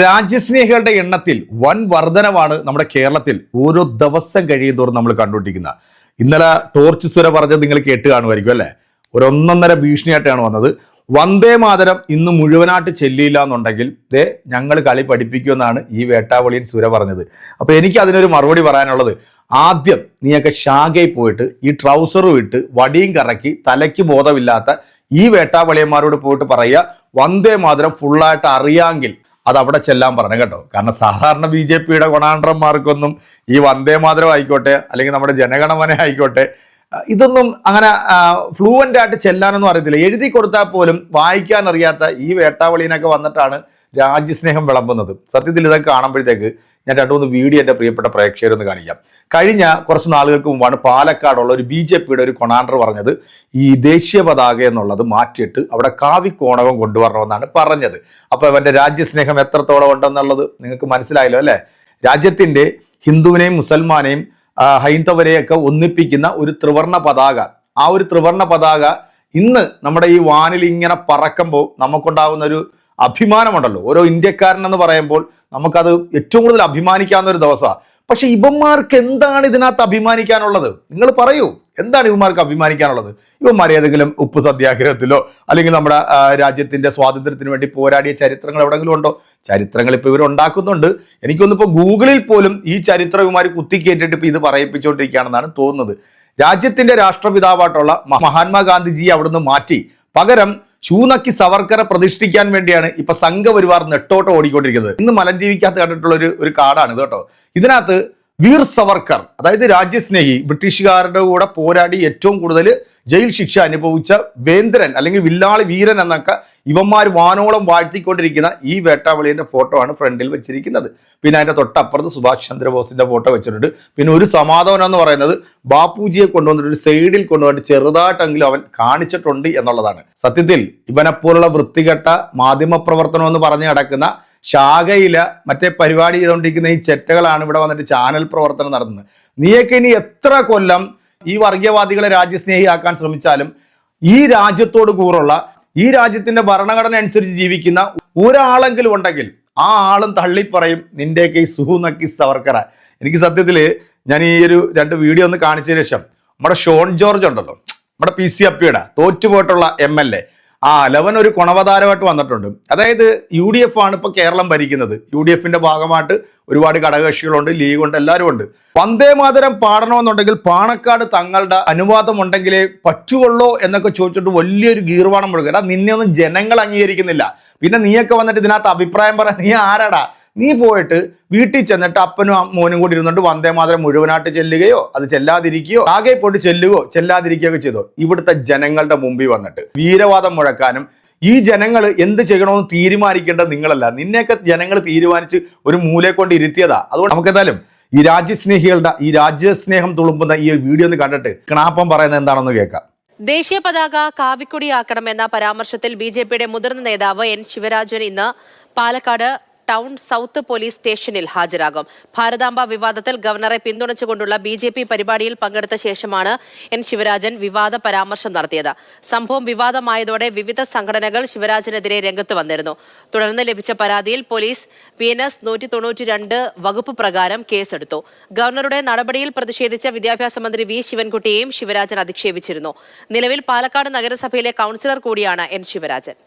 രാജ്യസ്നേഹികളുടെ എണ്ണത്തിൽ വൻ വർധനവാണ് നമ്മുടെ കേരളത്തിൽ ഓരോ ദിവസം കഴിയുന്തോറും നമ്മൾ കണ്ടുകൊണ്ടിരിക്കുന്നത്. ഇന്നലെ ടോർച്ച് സുര പറഞ്ഞത് നിങ്ങൾ കേട്ട് കാണുമായിരിക്കും അല്ലേ? ഒന്നൊന്നര ഭീഷണിയായിട്ടാണ് വന്നത്. വന്ദേ മാതരം ഇന്ന് മുഴുവനായിട്ട് ചെല്ലിയില്ല എന്നുണ്ടെങ്കിൽ ഞങ്ങൾ കളി പഠിപ്പിക്കുമെന്നാണ് ഈ വേട്ടാവളിയൻ സുര പറഞ്ഞത്. അപ്പൊ എനിക്ക് അതിനൊരു മറുപടി പറയാനുള്ളത്, ആദ്യം നീയൊക്കെ ശാഖയിൽ പോയിട്ട് ഈ ട്രൗസറും ഇട്ട് വടിയും കറക്കി തലയ്ക്ക് ബോധമില്ലാത്ത ഈ വേട്ടാവളിയന്മാരോട് പോയിട്ട് പറയുക, വന്ദേ മാതരം ഫുള്ളായിട്ട് അറിയാമെങ്കിൽ അത് അവിടെ ചെല്ലാൻ പറഞ്ഞു കേട്ടോ. കാരണം സാധാരണ BJP-യുടെ കൊണാണ്ടന്മാർക്കൊന്നും ഈ വന്ദേ മാതരം ആയിക്കോട്ടെ അല്ലെങ്കിൽ നമ്മുടെ ജനഗണമന ആയിക്കോട്ടെ ഇതൊന്നും അങ്ങനെ ഫ്ലൂവൻ്റ് ആയിട്ട് ചെല്ലാനൊന്നും അറിയത്തില്ല. എഴുതി കൊടുത്താൽ പോലും വായിക്കാൻ അറിയാത്ത ഈ വേട്ടാവളിനൊക്കെ വന്നിട്ടാണ് രാജ്യസ്നേഹം വിളമ്പുന്നത്. സത്യത്തിൽ ഇതൊക്കെ കാണുമ്പോഴത്തേക്ക് ഞാൻ 2-3 വീഡിയോ എൻ്റെ പ്രിയപ്പെട്ട പ്രേക്ഷകരൊന്ന് കാണിക്കാം. കഴിഞ്ഞ കുറച്ച് നാളുകൾക്ക് മുമ്പാണ് പാലക്കാടുള്ള ഒരു BJP-യുടെ ഒരു കൊണാണ്ടർ പറഞ്ഞത് ഈ ദേശീയ പതാക എന്നുള്ളത് മാറ്റിയിട്ട് അവിടെ കാവിക്കോണകം കൊണ്ടുവരണമെന്നാണ് പറഞ്ഞത്. അപ്പോൾ അവൻ്റെ രാജ്യസ്നേഹം എത്രത്തോളം ഉണ്ടെന്നുള്ളത് നിങ്ങൾക്ക് മനസ്സിലായല്ലോ അല്ലേ? രാജ്യത്തിൻ്റെ ഹിന്ദുവിനെയും മുസൽമാനെയും ഹൈന്ദവരെയൊക്കെ ഒന്നിപ്പിക്കുന്ന ഒരു ത്രിവർണ്ണ പതാക, ആ ഒരു ത്രിവർണ്ണ പതാക ഇന്ന് നമ്മുടെ ഈ വാനിൽ ഇങ്ങനെ പറക്കുമ്പോൾ നമുക്കുണ്ടാകുന്ന ഒരു അഭിമാനമുണ്ടല്ലോ. ഓരോ ഇന്ത്യക്കാരൻ എന്ന് പറയുമ്പോൾ നമുക്കത് ഏറ്റവും കൂടുതൽ അഭിമാനിക്കാവുന്ന ഒരു ദിവസമാണ്. പക്ഷെ ഇവന്മാർക്ക് എന്താണ് ഇതിനകത്ത് അഭിമാനിക്കാനുള്ളത്? നിങ്ങൾ പറയൂ, എന്താണ് ഇവന്മാർക്ക് അഭിമാനിക്കാനുള്ളത്? ഇവന്മാർ ഏതെങ്കിലും ഉപ്പ് സത്യാഗ്രഹത്തിലോ അല്ലെങ്കിൽ നമ്മുടെ രാജ്യത്തിന്റെ സ്വാതന്ത്ര്യത്തിന് വേണ്ടി പോരാടിയ ചരിത്രങ്ങൾ എവിടെയെങ്കിലും ഉണ്ടോ? ചരിത്രങ്ങൾ ഇപ്പോൾ ഇവർ ഉണ്ടാക്കുന്നുണ്ട്. എനിക്കൊന്നിപ്പോൾ ഗൂഗിളിൽ പോലും ഈ ചരിത്രം ഇവന്മാർ കുത്തിക്കേറ്റിട്ട് ഇപ്പോൾ ഇത് പറയിപ്പിച്ചുകൊണ്ടിരിക്കുകയാണെന്നാണ് തോന്നുന്നത്. രാജ്യത്തിന്റെ രാഷ്ട്രപിതാവായിട്ടുള്ള മഹാത്മാഗാന്ധിജിയെ അവിടുന്ന് മാറ്റി പകരം ഷൂനക്കി സവർക്കറെ പ്രതിഷ്ഠിക്കാൻ വേണ്ടിയാണ് ഇപ്പൊ സംഘപരിവാർ നെട്ടോട്ടം ഓടിക്കൊണ്ടിരിക്കുന്നത്. ഇന്ന് മലൻ ടിവിക്കകത്ത് കണ്ടിട്ടുള്ള ഒരു കാർഡാണ് ഇത് കേട്ടോ. ഇതിനകത്ത് വീർ സവർക്കർ, അതായത് രാജ്യസ്നേഹി, ബ്രിട്ടീഷുകാരുടെ കൂടെ പോരാടി ഏറ്റവും കൂടുതൽ ജയിൽ ശിക്ഷ അനുഭവിച്ച വേന്ദ്രൻ അല്ലെങ്കിൽ വില്ലാളി വീരൻ എന്നൊക്കെ ഇവന്മാർ വാനോളം വാഴ്ത്തിക്കൊണ്ടിരിക്കുന്ന ഈ വേട്ടാവളിയുടെ ഫോട്ടോ ആണ് ഫ്രണ്ടിൽ വെച്ചിരിക്കുന്നത്. പിന്നെ അതിന്റെ തൊട്ടപ്പുറത്ത് സുഭാഷ് ചന്ദ്രബോസിന്റെ ഫോട്ടോ വെച്ചിട്ടുണ്ട്. പിന്നെ ഒരു സമാധാനം എന്ന് പറയുന്നത് ബാപ്പുജിയെ കൊണ്ടുവന്നിട്ട് ഒരു സൈഡിൽ കൊണ്ടുവന്നിട്ട് ചെറുതായിട്ടെങ്കിലും അവൻ കാണിച്ചിട്ടുണ്ട് എന്നുള്ളതാണ്. സത്യത്തിൽ ഇവനെപ്പോലുള്ള വൃത്തികെട്ട മാധ്യമപ്രവർത്തനം എന്ന് പറഞ്ഞു നടക്കുന്ന ശാഖയില് മറ്റേ പരിപാടി ചെയ്തുകൊണ്ടിരിക്കുന്ന ഈ ചെറ്റകളാണ് ഇവിടെ വന്നിട്ട് ചാനൽ പ്രവർത്തനം നടത്തുന്നത്. നീയൊക്കെ ഇനി എത്ര കൊല്ലം ഈ വർഗീയവാദികളെ രാജ്യസ്നേഹിയാക്കാൻ ശ്രമിച്ചാലും ഈ രാജ്യത്തോട് കൂറുള്ള ഈ രാജ്യത്തിന്റെ ഭരണഘടന അനുസരിച്ച് ജീവിക്കുന്ന ഒരാളെങ്കിലും ഉണ്ടെങ്കിൽ ആ ആളും തള്ളിപ്പറയും നിന്റെയൊക്കെ ഈ സുഹുനക്കി സവർക്കറ. എനിക്ക് സത്യത്തിൽ ഞാൻ ഈ ഒരു 2 വീഡിയോ ഒന്ന് കാണിച്ചതിന് ശേഷം നമ്മുടെ ഷോൺ ജോർജ് ഉണ്ടല്ലോ, നമ്മുടെ PCAPയുടെ തോറ്റുപോയിട്ടുള്ള MLA, ലവൻ ഒരു ഗുണവതാരമായിട്ട് വന്നിട്ടുണ്ട്. അതായത് UDF ആണ് ഇപ്പൊ കേരളം ഭരിക്കുന്നത്. UDF-ന്റെ ഭാഗമായിട്ട് ഒരുപാട് ഘടകകക്ഷികളുണ്ട്, ലീഗുണ്ട്, എല്ലാവരും ഉണ്ട്. വന്ദേ മാതരം പാടണമെന്നുണ്ടെങ്കിൽ പാണക്കാട് തങ്ങളുടെ അനുവാദം ഉണ്ടെങ്കിലേ പറ്റുള്ളൂ എന്നൊക്കെ ചോദിച്ചിട്ട് വലിയൊരു ഗീർവാണം മുഴുവൻ. എടാ, നിന്നെ ഒന്നും ജനങ്ങൾ അംഗീകരിക്കുന്നില്ല. പിന്നെ നീയൊക്കെ വന്നിട്ട് ഇതിനകത്ത് അഭിപ്രായം പറയാൻ നീ ആരാടാ? നീ പോയിട്ട് വീട്ടിൽ ചെന്നിട്ട് അപ്പനും മോനും കൂടി ഇരുന്നിട്ട് വന്ദേ മാതരം മുഴുവനായിട്ട് ചെല്ലുകയോ അത് ചെല്ലാതിരിക്കുകയോ ആകെ പോയിട്ട് ചെല്ലുകയോ ചെല്ലാതിരിക്കുകയോ ചെയ്തോ ഇവിടുത്തെ ജനങ്ങളുടെ മുമ്പിൽ വന്നിട്ട് വീരവാദം മുഴക്കാനും ഈ ജനങ്ങൾ എന്ത് ചെയ്യണമെന്ന് തീരുമാനിക്കേണ്ടത് നിങ്ങളല്ല. നിന്നെയൊക്കെ ജനങ്ങൾ തീരുമാനിച്ച് ഒരു മൂലയെ കൊണ്ട് ഇരുത്തിയതാ. അതുകൊണ്ട് നമുക്ക് എന്തായാലും ഈ രാജ്യസ്നേഹികളുടെ ഈ രാജ്യസ്നേഹം തുളുമ്പുന്ന ഈ വീഡിയോ ഒന്ന് കണ്ടിട്ട് കണാപ്പം പറയുന്നത് എന്താണെന്ന് കേൾക്കാം. ദേശീയ പതാക കാവിക്കൊടിയാക്കണമെന്ന പരാമർശത്തിൽ BJP-യുടെ മുതിർന്ന നേതാവ് N. ശിവരാജൻ ഇന്ന് പാലക്കാട് ടൗൺ സൗത്ത് പോലീസ് സ്റ്റേഷനിൽ ഹാജരാകും. ഭാരതാംബ വിവാദത്തിൽ ഗവർണറെ പിന്തുണച്ചുകൊണ്ടുള്ള BJP പരിപാടിയിൽ പങ്കെടുത്ത ശേഷമാണ് N. ശിവരാജൻ വിവാദ പരാമർശം നടത്തിയത്. സംഭവം വിവാദമായതോടെ വിവിധ സംഘടനകൾ ശിവരാജനെതിരെ രംഗത്ത് വന്നിരുന്നു. തുടർന്ന് ലഭിച്ച പരാതിയിൽ പോലീസ് BNS 192 വകുപ്പ് പ്രകാരം കേസെടുത്തു. ഗവർണറുടെ നടപടിയിൽ പ്രതിഷേധിച്ച വിദ്യാഭ്യാസ മന്ത്രി V. ശിവൻകുട്ടിയെയും ശിവരാജൻ അധിക്ഷേപിച്ചിരുന്നു. നിലവിൽ പാലക്കാട് നഗരസഭയിലെ കൗൺസിലർ കൂടിയാണ് N. ശിവരാജൻ.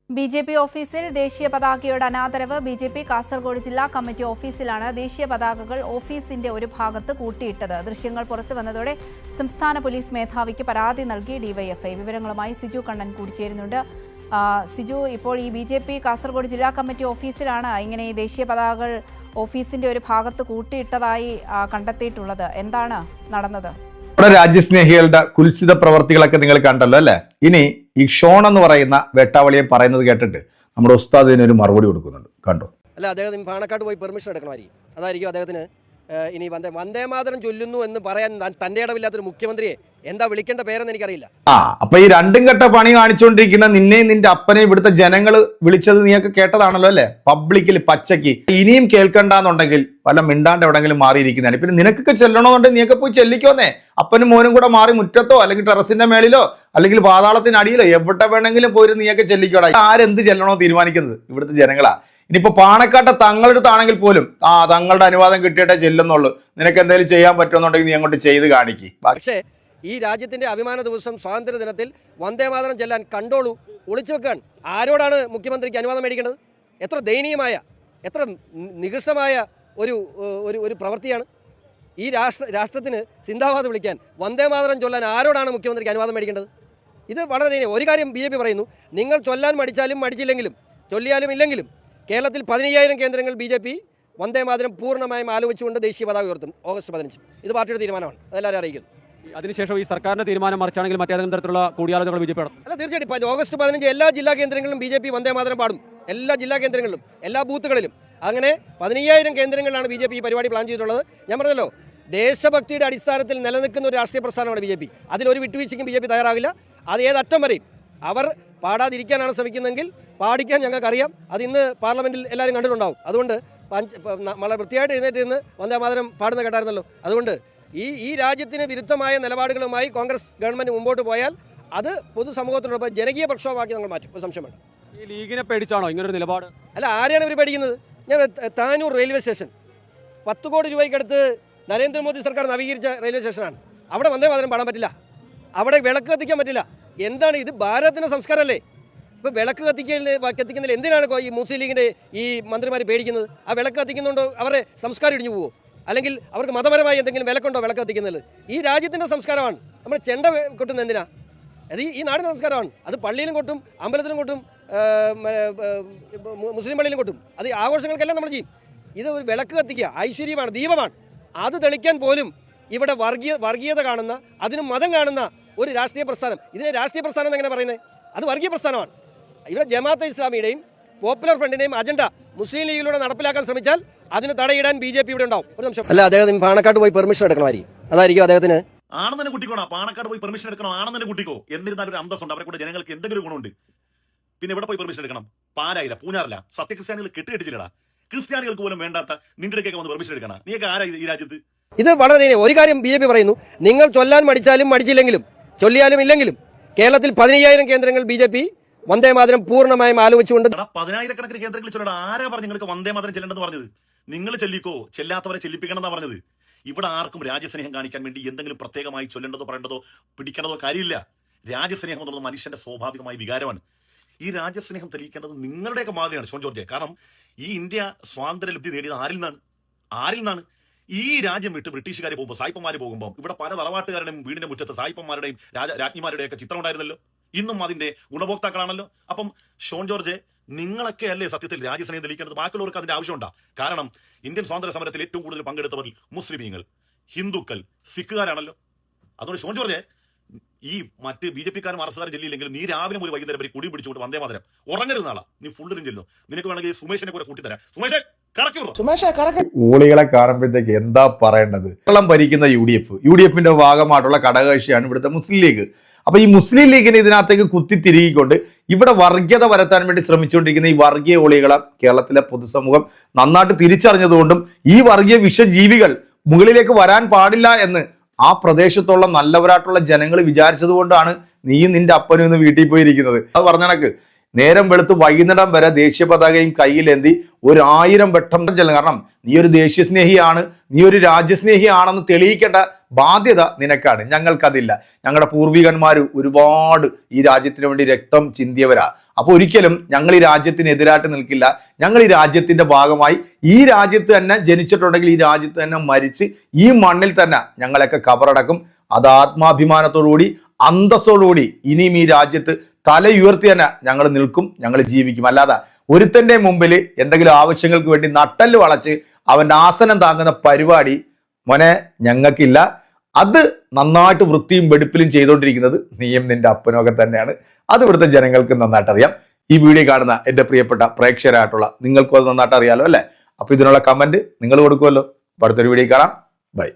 BJP ഓഫീസിൽ ദേശീയ പതാകയുടെ അനാദരവ്. BJP കാസർഗോഡ് ജില്ലാ കമ്മിറ്റി ഓഫീസിലാണ് ദേശീയ പതാകകൾ ഓഫീസിന്റെ ഒരു ഭാഗത്ത് കൂട്ടിയിട്ടത്. ദൃശ്യങ്ങൾ പുറത്തു വന്നതോടെ സംസ്ഥാന പോലീസ് മേധാവിക്ക് പരാതി നൽകി DYFI. വിവരങ്ങളുമായി സിജു കണ്ണൻ കൂടി ചേരുന്നുണ്ട്. സിജു, ഇപ്പോൾ ഈ BJP കാസർഗോഡ് ജില്ലാ കമ്മിറ്റി ഓഫീസിലാണ് ഇങ്ങനെ ഈ ദേശീയ പതാകകൾ ഓഫീസിന്റെ ഒരു ഭാഗത്ത് കൂട്ടിയിട്ടതായി കണ്ടെത്തിയിട്ടുള്ളത്. എന്താണ് നടന്നത്? നമ്മുടെ രാജ്യസ്നേഹികളുടെ കുൽസിത പ്രവർത്തികളൊക്കെ നിങ്ങൾ കണ്ടല്ലോ അല്ലേ? ഇനി ഈ ഷോൺ എന്ന് പറയുന്ന വേട്ടാവളിയെ പറയുന്നത് കേട്ടിട്ട് നമ്മുടെ ഉസ്താദ് ഇതിനൊരു മറുപടി കൊടുക്കുന്നുണ്ട്. കണ്ടോ? അല്ല, അദ്ദേഹത്തിന് പാണക്കാട് പോയി പെർമിഷൻ എടുക്കണമായിരിക്കും. അതായിരിക്കും അദ്ദേഹത്തിന് ഇനി വന്ദേ മാതരം ചൊല്ലുന്നു എന്ന് പറയാൻ തന്റെ ഇടവില്ലാത്തൊരു മുഖ്യമന്ത്രിയെ എന്താ വിളിക്കേണ്ട പേരെന്ന് എനിക്കറിയില്ല. അപ്പൊ ഈ രണ്ടും കെട്ട പണി കാണിച്ചുകൊണ്ടിരിക്കുന്ന നിന്നെയും നിന്റെ അപ്പനെയും ഇവിടുത്തെ ജനങ്ങൾ വിളിച്ചത് നീയൊക്കെ കേട്ടതാണല്ലോ അല്ലെ? പബ്ലിക്കിൽ പച്ചയ്ക്ക്. ഇനിയും കേൾക്കണ്ടെന്നുണ്ടെങ്കിൽ വല്ല മിണ്ടാണ്ട് എവിടെങ്കിലും മാറിയിരിക്കുന്നതാണ്. പിന്നെ നിനക്കൊക്കെ ചെല്ലണമെന്നുണ്ടെങ്കിൽ നീയൊക്കെ പോയി ചെല്ലിക്കോന്നേ. അപ്പനും മോനും കൂടെ മാറി മുറ്റത്തോ അല്ലെങ്കിൽ ടെറസിന്റെ മേളിലോ അല്ലെങ്കിൽ പാതാളത്തിനടിയിലോ എവിടെ വേണമെങ്കിലും പോയി നീയൊക്കെ ചെല്ലിക്കോടാ. ആരെന്ത് ചെല്ലണോ തീരുമാനിക്കുന്നത് ഇവിടുത്തെ ജനങ്ങളാ. ഇനിയിപ്പോ പാണക്കാട്ടെ തങ്ങളുടെ അടുത്താണെങ്കിൽ പോലും തങ്ങളുടെ അനുവാദം കിട്ടിയിട്ടേ ചെല്ലുന്നുള്ളൂ. നിനക്ക് എന്തെങ്കിലും ചെയ്യാൻ പറ്റുമെന്നുണ്ടെങ്കിൽ നീ അങ്ങോട്ട് ചെയ്ത് കാണിക്ക്. പക്ഷേ ഈ രാജ്യത്തിന്റെ അഭിമാന ദിവസം സ്വാതന്ത്ര്യ ദിനത്തിൽ വന്ദേമാതരം ചെല്ലാൻ കണ്ടോളൂ ഒളിച്ചു വെക്കാൻ ആരോടാണ് മുഖ്യമന്ത്രിക്ക് അനുവാദം മേടിക്കേണ്ടത്? എത്ര ദയനീയമായ, എത്ര നികൃഷ്ടമായ ഒരു പ്രവൃത്തിയാണ്. ഈ രാഷ്ട്രത്തിന് സിന്ദാബാദ് വിളിക്കാൻ, വന്ദേമാതരം ചൊല്ലാൻ ആരോടാണ് മുഖ്യമന്ത്രിക്ക് അനുവാദം മേടിക്കേണ്ടത്? ഇത് വളരെ ദയനീയം. ഒരു കാര്യം BJP പറയുന്നു, നിങ്ങൾ ചൊല്ലാൻ മടിച്ചാലും മടിച്ചില്ലെങ്കിലും ചൊല്ലിയാലും ഇല്ലെങ്കിലും കേരളത്തിൽ 15,000 കേന്ദ്രങ്ങൾ BJP വന്ദേമാതരം പൂർണ്ണമായും ആലോചിച്ചുകൊണ്ട് ദേശീയ പതാക ഉയർത്തും ഓഗസ്റ്റ് 15. ഇത് പാർട്ടിയുടെ തീരുമാനമാണ്, അതെല്ലാവരും അറിയിക്കുന്നു. അതിനുശേഷം ഈ സർക്കാരിന്റെ തീരുമാനം മറിച്ചാണെങ്കിൽ മറ്റേതെങ്കിലും തരത്തിലുള്ള കൂടിയാലോചനകൾ BJP നടത്തും? അല്ല, തീർച്ചയായിട്ടും ഓഗസ്റ്റ് 15 എല്ലാ ജില്ലാ കേന്ദ്രങ്ങളിലും BJP വന്ദേമാതരം പാടും. എല്ലാ ജില്ലാ കേന്ദ്രങ്ങളിലും എല്ലാ ബൂത്തുകളിലും. അങ്ങനെ 15,000 കേന്ദ്രങ്ങളിലാണ് BJP ഈ പരിപാടി പ്ലാൻ ചെയ്തിട്ടുള്ളത്. ഞാൻ പറഞ്ഞല്ലോ, ദേശഭക്തിയുടെ അടിസ്ഥാനത്തിൽ നിലനിൽക്കുന്ന ഒരു രാഷ്ട്രീയ പ്രസ്ഥാനമാണ് BJP. അതിലൊരു വിട്ടുവീഴ്ചയ്ക്കും BJP തയ്യാറാകില്ല. അത് ഏതറ്റം വരെയും അവർ പാടാതിരിക്കാനാണ് ശ്രമിക്കുന്നതെങ്കിൽ പാടിക്കാൻ ഞങ്ങൾക്കറിയാം. അത് ഇന്ന് പാർലമെന്റിൽ എല്ലാവരും കണ്ടിട്ടുണ്ടാവും. അതുകൊണ്ട് വളരെ വൃത്തിയായിട്ട് എഴുന്നേറ്റ് നിന്ന് വന്ദേമാതരം പാടുന്ന കേട്ടായിരുന്നല്ലോ. അതുകൊണ്ട് ഈ രാജ്യത്തിന് വിരുദ്ധമായ നിലപാടുകളുമായി കോൺഗ്രസ് ഗവൺമെന്റ് മുമ്പോട്ട് പോയാൽ അത് പൊതുസമൂഹത്തിനോടൊപ്പം ജനകീയ പ്രക്ഷോഭമാക്കി നമ്മൾ മാറ്റും. ഒരു സംശയം വേണ്ട. ഈ ലീഗിനെ പേടിച്ചാണോ ഇങ്ങനൊരു നിലപാട്? അല്ല, ആരെയാണ് ഇവർ പേടിക്കുന്നത്? ഞാൻ താനൂർ റെയിൽവേ സ്റ്റേഷൻ 10 കോടി രൂപയ്ക്കടുത്ത് നരേന്ദ്രമോദി സർക്കാർ നവീകരിച്ച റെയിൽവേ സ്റ്റേഷനാണ്. അവിടെ വന്ദേമാതരം പാടാൻ പറ്റില്ല, അവിടെ വിളക്ക് കത്തിക്കാൻ പറ്റില്ല. എന്താണ് ഇത്? ഭാരതത്തിൻ്റെ സംസ്കാരമല്ലേ? ഇപ്പോൾ വിളക്ക് കത്തിക്കുന്നതിൽ എന്തിനാണ് ഈ മുസ്ലിം ലീഗിൻ്റെ ഈ മന്ത്രിമാർ പേടിക്കുന്നത്? ആ വിളക്ക് കത്തിക്കുന്നുണ്ടോ അവരുടെ സംസ്കാരം ഇടിഞ്ഞു പോവോ? അല്ലെങ്കിൽ അവർക്ക് മതപരമായി എന്തെങ്കിലും വിലക്കുണ്ടോ വിളക്ക് കത്തിക്കുന്നതിൽ? ഈ രാജ്യത്തിൻ്റെ സംസ്കാരമാണ്. നമ്മൾ ചെണ്ട കൊട്ടുന്നത് എന്തിനാ? അത് ഈ നാടിൻ്റെ സംസ്കാരമാണ്. അത് പള്ളിയിലും കൊട്ടും, അമ്പലത്തിലും കൊട്ടും, മുസ്ലിം പള്ളിയിലും കൊട്ടും. അത് ആഘോഷങ്ങൾക്കെല്ലാം നമ്മൾ ചെയ്യും. ഇത് ഒരു വിളക്ക് കത്തിക്കുക ഐശ്വര്യമാണ്, ദീപമാണ്. അത് തെളിക്കാൻ പോലും ഇവിടെ വർഗീയത കാണുന്ന, അതിനും മതം കാണുന്ന ഒരു രാഷ്ട്രീയ പ്രസ്ഥാനം. ഇതിനെ രാഷ്ട്രീയ പ്രസ്ഥാനം എങ്ങനെ പറയുന്നത്? അത് വർഗീയ പ്രസ്ഥാനമാണ്. ഇവിടെ ജമാഅത്തെ ഇസ്ലാമിയുടെയും പോപ്പുലർ ഫ്രണ്ടിന്റെയും അജണ്ട മുസ്ലിം ലീഗിലൂടെ നടപ്പിലാക്കാൻ ശ്രമിച്ചാൽ അതിന് തടയിടാൻ BJP ഇവിടെ ഉണ്ടാവും. ഒരു നിമിഷം. അല്ല, അദ്ദേഹത്തിന് പാണക്കാട് പോയി പെർമിഷൻ എടുക്കണമായിരിക്കും. അതായിരിക്കും അദ്ദേഹത്തിന്. ആണെന്നെ കുട്ടിക്കോണോ? പാണക്കാട് പോയി പെർമിഷൻ എടുക്കണോ? ആണെന്നെ കുട്ടിക്കോ? എന്നിരുന്നാലും ഒരു അന്തസ്സുണ്ട്. അവരെ കൂടെ ജനങ്ങൾക്ക് എന്തെങ്കിലും ഗുണമുണ്ട്. പിന്നെ ഇവിടെ പോയി പെർമിഷൻ എടുക്കണം? പാലായില്ല, പൂഞ്ഞാറില്ല. സത്യക്രിസ്ത്യാനികൾ കെട്ടിച്ചില്ലടാ. ക്രിസ്ത്യാനികൾക്ക് പോലും വേണ്ടാത്ത നിന്റെ വന്ന് പെർമിഷൻ എടുക്കണം. നീയൊക്കെ ആരാ ഈ രാജ്യത്ത്? ഇത് വളരെ ഒരു കാര്യം BJP പറയുന്നു, നിങ്ങൾ ചൊല്ലാൻ മടിച്ചാലും മടിച്ചില്ലെങ്കിലും ചൊല്ലിയാലും ഇല്ലെങ്കിലും കേരളത്തിൽ 15,000 കേന്ദ്രങ്ങൾ BJP വന്ദേമാതരം പൂർണ്ണമായും ആലോചിച്ചുകൊണ്ട് 10,000 കേന്ദ്രങ്ങളിൽ ചൊല്ലണം. ആരാ പറഞ്ഞു നിങ്ങൾക്ക് വന്ദേമാതരം ചെല്ലേണ്ടെന്ന് പറഞ്ഞത്? നിങ്ങൾ ചെല്ലിക്കോ, ചെല്ലാത്തവരെ ചെല്ലിപ്പിക്കണം എന്നാ പറഞ്ഞത്. ഇവിടെ ആർക്കും രാജ്യസ്നേഹം കാണിക്കാൻ വേണ്ടി എന്തെങ്കിലും പ്രത്യേകമായി ചൊല്ലേണ്ടതോ പറയേണ്ടതോ പിടിക്കേണ്ടതോ കാര്യമില്ല. രാജ്യസ്നേഹം എന്നുള്ളത് മനുഷ്യന്റെ സ്വാഭാവികമായ വികാരമാണ്. ഈ രാജ്യസ്നേഹം തെളിയിക്കേണ്ടത് നിങ്ങളുടെയൊക്കെ ബാധ്യതയാണ് ഷോൺ ജോർജ്. കാരണം ഈ ഇന്ത്യ സ്വാതന്ത്ര്യ ലബ്ധി നേടിയത് ആരിൽ നിന്നാണ്? ഈ രാജ്യം വിട്ട് ബ്രിട്ടീഷുകാർ പോകുമ്പോൾ, സായിപ്പന്മാർ പോകുമ്പോൾ ഇവിടെ പല തറവാട്ടുകാരുടെയും വീടിന്റെ മുറ്റത്ത് സായിപ്പന്മാരുടെയും രാജ്ഞിമാരുടെയൊക്കെ ചിത്രം ഉണ്ടായിരുന്നല്ലോ. ഇന്നും അതിന്റെ ഗുണഭോക്താക്കളാണല്ലോ. അപ്പം ഷോൺ ജോർജ്, നിങ്ങളൊക്കെ അല്ലേ സത്യത്തിൽ രാജ്യസ്നേഹം തെളിയിക്കേണ്ടത്? ബാക്കിയുള്ളവർക്ക് അതിന്റെ ആവശ്യമുണ്ടാ? കാരണം ഇന്ത്യൻ സ്വാതന്ത്ര്യ സമരത്തിൽ ഏറ്റവും കൂടുതൽ പങ്കെടുത്തവരിൽ മുസ്ലിമീങ്ങൾ, ഹിന്ദുക്കൾ, സിഖുകാരാണല്ലോ. അതുകൊണ്ട് ഷോൺ ജോർജ്, ഈ മറ്റ് BJP-ക്കാരും RS-കാരും ചെല്ലിയില്ലെങ്കിലും നീ രാവിലെ ഒരു വൈകുന്നേരം വരെ കുടി പിടിച്ചുകൊണ്ട് വന്ദേമാതരം ഉറങ്ങരുത് നാളെ. നീ ഫുള്ളിനും ചെല്ലും. നിനക്ക് വേണമെങ്കിൽ സുമേഷിനെ കൂടെ കൂട്ടിത്തരാം. സുമേഷ് ഊളികളെ കാണുമ്പോഴത്തേക്ക് എന്താ പറയേണ്ടത്? കേരളം ഭരിക്കുന്ന UDF-ന്റെ ഭാഗമായിട്ടുള്ള ഘടകകക്ഷിയാണ് ഇവിടുത്തെ മുസ്ലിം ലീഗ്. അപ്പൊ ഈ മുസ്ലിം ലീഗിനെ ഇതിനകത്തേക്ക് കുത്തിത്തിരികൊണ്ട് ഇവിടെ വർഗീയത വരുത്താൻ വേണ്ടി ശ്രമിച്ചുകൊണ്ടിരിക്കുന്ന ഈ വർഗീയ ഒളികളെ കേരളത്തിലെ പൊതുസമൂഹം നന്നായിട്ട് തിരിച്ചറിഞ്ഞതുകൊണ്ടും ഈ വർഗീയ വിഷജീവികൾ മുകളിലേക്ക് വരാൻ പാടില്ല എന്ന് ആ പ്രദേശത്തുള്ള നല്ലവരായിട്ടുള്ള ജനങ്ങൾ വിചാരിച്ചത് കൊണ്ടാണ് നീയും നിന്റെ അപ്പനും ഇന്ന് വീട്ടിൽ പോയിരിക്കുന്നത്. അത് പറഞ്ഞ കണക്ക് നേരം വെളുത്ത് വൈകുന്നേരം വരെ ദേശീയ പതാകയും കയ്യിലേന്തി 1000 വട്ടം ചെല്ലും. കാരണം നീ ഒരു ദേശീയസ്നേഹിയാണ്, നീ ഒരു രാജ്യസ്നേഹിയാണെന്ന് തെളിയിക്കേണ്ട ബാധ്യത നിനക്കാണ്. ഞങ്ങൾക്കതില്ല. ഞങ്ങളുടെ പൂർവികന്മാർ ഒരുപാട് ഈ രാജ്യത്തിന് വേണ്ടി രക്തം ചിന്തിയവരാ. അപ്പോൾ ഒരിക്കലും ഞങ്ങൾ ഈ രാജ്യത്തിനെതിരായിട്ട് നിൽക്കില്ല. ഞങ്ങൾ ഈ രാജ്യത്തിന്റെ ഭാഗമായി ഈ രാജ്യത്ത് തന്നെ ജനിച്ചിട്ടുണ്ടെങ്കിൽ ഈ രാജ്യത്ത് തന്നെ മരിച്ച് ഈ മണ്ണിൽ തന്നെ ഞങ്ങളൊക്കെ കബറടക്കും. അത് ആത്മാഭിമാനത്തോടുകൂടി അന്തസ്സോടുകൂടി ഇനിയും ഈ രാജ്യത്ത് തലയുയർത്തി തന്നെ ഞങ്ങൾ നിൽക്കും, ഞങ്ങൾ ജീവിക്കും. അല്ലാതെ ഒരുത്തന്റെ മുമ്പിൽ എന്തെങ്കിലും ആവശ്യങ്ങൾക്ക് വേണ്ടി നട്ടല് വളച്ച് അവൻ്റെ ആസനം താങ്ങുന്ന പരിപാടി മോനെ ഞങ്ങൾക്കില്ല. അത് നന്നായിട്ട് വൃത്തിയും വെടുപ്പിലും ചെയ്തുകൊണ്ടിരിക്കുന്നത് നീയും നിന്റെ അപ്പനും ഒക്കെ തന്നെയാണ്. അത് ഇവിടുത്തെ ജനങ്ങൾക്ക് നന്നായിട്ട് അറിയാം. ഈ വീഡിയോ കാണുന്ന എൻ്റെ പ്രിയപ്പെട്ട പ്രേക്ഷകരായിട്ടുള്ള നിങ്ങൾക്കും അത് നന്നായിട്ട് അറിയാലോ അല്ലേ? അപ്പൊ ഇതിനുള്ള കമന്റ് നിങ്ങൾ കൊടുക്കുമല്ലോ. അടുത്തൊരു വീഡിയോ കാണാം. ബൈ.